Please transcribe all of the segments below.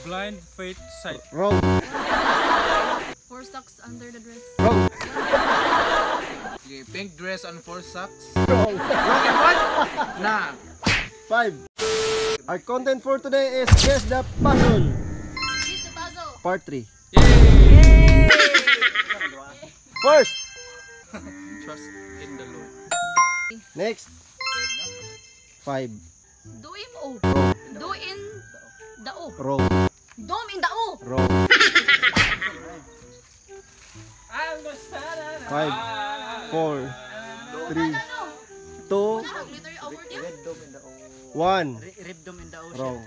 Blind faith sight. Wrong. 4 socks under the dress. Wrong. Okay, pink dress and 4 socks. Wrong. Wrong and what? Nah. 5. Our content for today is Guess the Puzzle. Here's the puzzle. Part 3. Yay! First. Trust in the Lord. Next. 5. Do in O. Do in the O. Wrong. Dom in the O. Wrong. 5, 4, 3, 2, Literally over there. 1. Ribdom in the ocean. Wrong.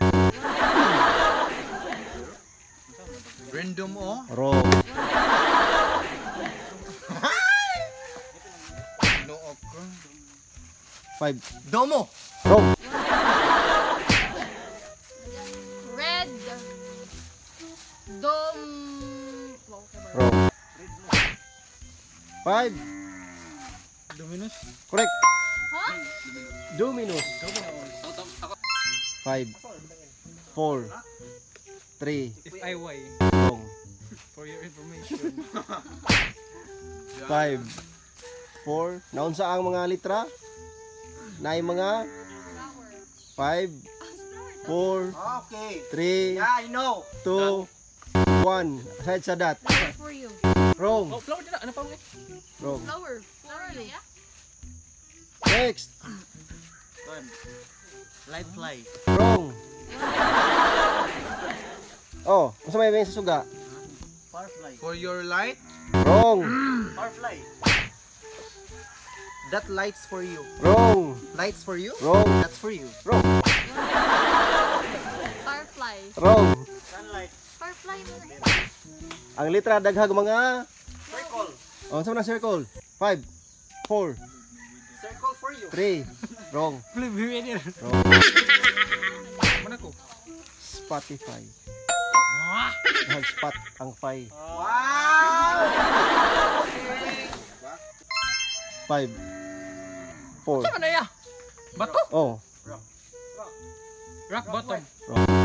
Random o. Wrong. No okra. 5. Domo. Wrong. Red. Dom. Wrong. 5. Dominus. Correct. Huh? Dominus. 5, 4, 3, FIY. wrong. For your information. 5, 4. Naunsa ang mga litra? Na mga 5, 4, Okay. 3, Yeah, I know. 2, 1. Aside sa that. Flower for you. Wrong. Oh, flower din na. Ano pa mo? Wrong. Flower for you. Next. Light fly. Wrong. Oh, masa may sa suga? Firefly. For your light. Wrong. Firefly. That lights for you. Wrong. Lights for you? Wrong. That's for you. Wrong. Firefly. Wrong. Sunlight. Firefly mo na. Ang litra daghag mga Circle. oh, sa mga circle. 5, 4, Circle for you. 3. Wrong. Flip Wrong. Mana ko? Spotify. Daghag spot ang 5. Wow! 5, 4. Saan na ya? Bato? Oh, Rock bottom. wrong.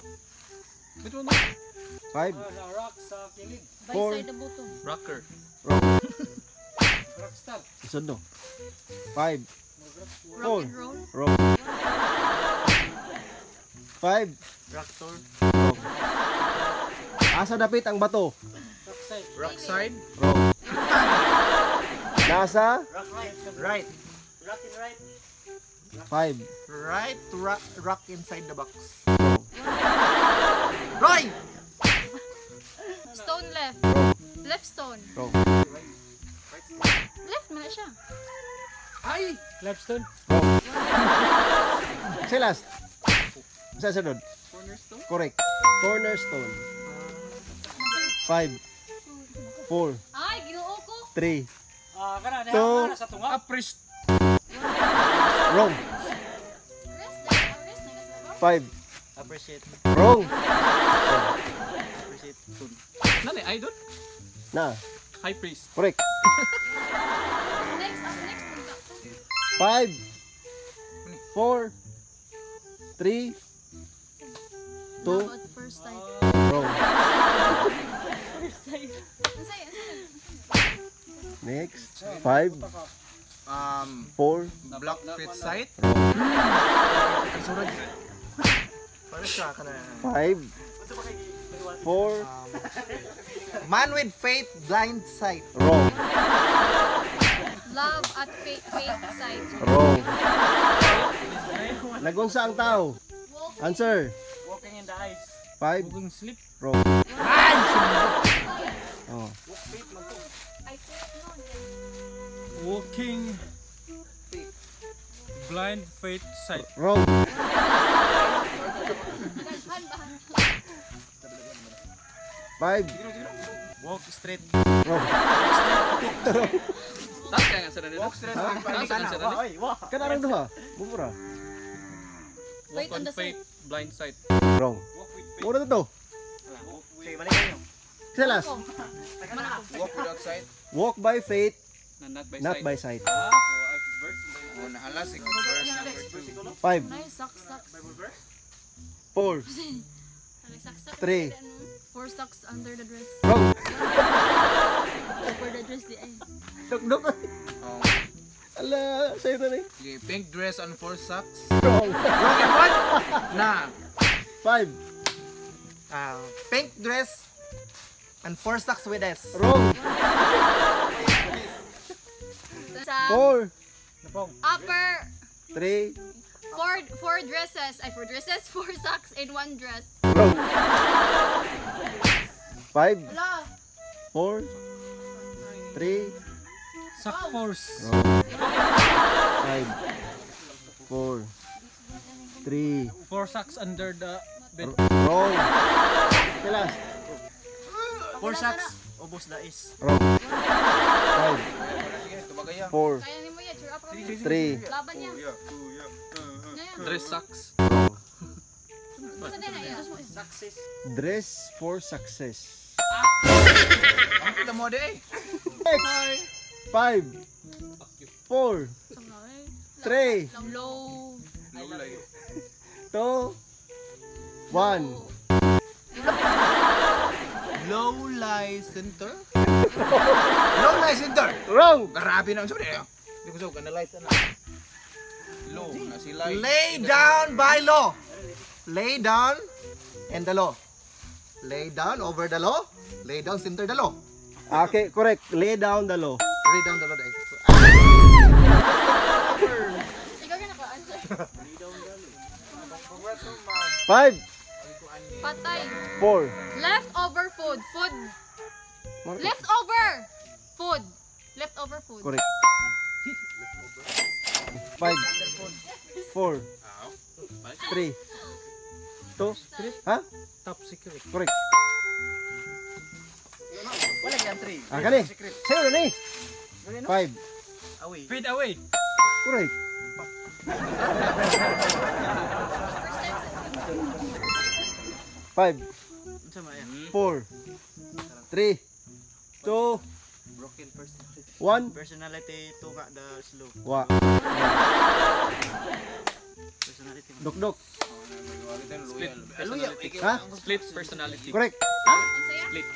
Bito na. 5, Rock sa kilid. By Four. side the bottom. Rocker. wrong. Rock stab. Isod no. 5, Rock and roll. wrong. 5, Rock tour. wrong. Asa dapit ang bato? Rock side. Rock side. Wrong. Nasa Rock right. Right. Rock in right. 5. Right to rock inside the box. Wrong. Right. Stone left. Left stone. Wrong. Left man na siya. Ay! Lapstone. Wrong. Say last. Sa sunod. Cornerstone. Correct. Cornerstone. 5, 4, Ay, ginoo ko. 3. Kana Two. sa tunga. Aprist. Wrong. Rest there. Rest na kasi. 5. Appreciate. Wrong. Appreciate. Nani? Idol? Na. High priest. Correct. Next, next. 5, 4, 3, 2. Love at first sight. Wrong. Ansay, ansay. Next. 5, 4. Block fit sight. Ang surag. Para siya ka na. 5, 4. Man with faith, blind sight. Wrong. Love at fate sight. Wrong. Nagunsa ang tao. Answer. Walking in the ice. 5. Moving sleep. Wrong. Oh. I think no. Walking. Blind faith sight. Wrong. Naghan ba? 5. Walk straight. Wrong. Taas kaya nga sa nila. Walk straight. Ha? Taas kaya nga sa nila. Ay, wow. Kanarang duha. Bumura. Walk Faith on on the faith. Blind sight. Wrong. Mura to. Okay, balik kayo. Sa last. Walk without sight. Walk by faith, Not by not sight. by sight. Oh, nahala si verse number 2. 5, Nice, sucks. 4, Three. 4 socks under the dress. Wrong. Over the dress di ay. Dok. Oh. Ala, sa'yo na ni. Okay, pink dress and 4 socks. Wrong. Wrong yan, boy! Na. 5. Pink dress and 4 socks with S. Wrong. Sa 4. upper 3. 4 dresses. Ay, 4 dresses, 4 socks in 1 dress. Wrong. 5. Hala. 4. 3. Sock force. 5. 4. 3. 4 socks under the bed. Wrong. Kailan? 4 socks. Ubos the is. Wrong. 5. Sige, tumagay yan. 4. Kaya ni mo yan, sure up. 3. Laban niya. Dress socks. Wrong. Sa din na yan. Success. Dress for success. Ang kita mo di eh. Next. 5. 4. 3. Low. 2. 1. Low lie center? Low lie center! Wrong. Grabe na. Sorry. Hindi ko so, analyze na. Low. Si lie. Lay down by law. Lay down and the law. Lay down over the law. Lay down center the law. Okay, correct. Lay down the law. Lay down the law. Ikaw ka naka-answer. 5. Patay. 4. Leftover food. Food. Leftover. Food. Leftover food. Correct. 5. 4. 3. 2. Ha? Top secret. Correct. Wala yan 3. Ah, kani. Sa'yo na ni. 5. Away. Fade away. Correct. 5. 4. 3. 2. Broken personality. 1. Personality to ka the slow. Wa. Personality. Dok. Split personality. Ha? Split personality. Correct. Ang saya. Split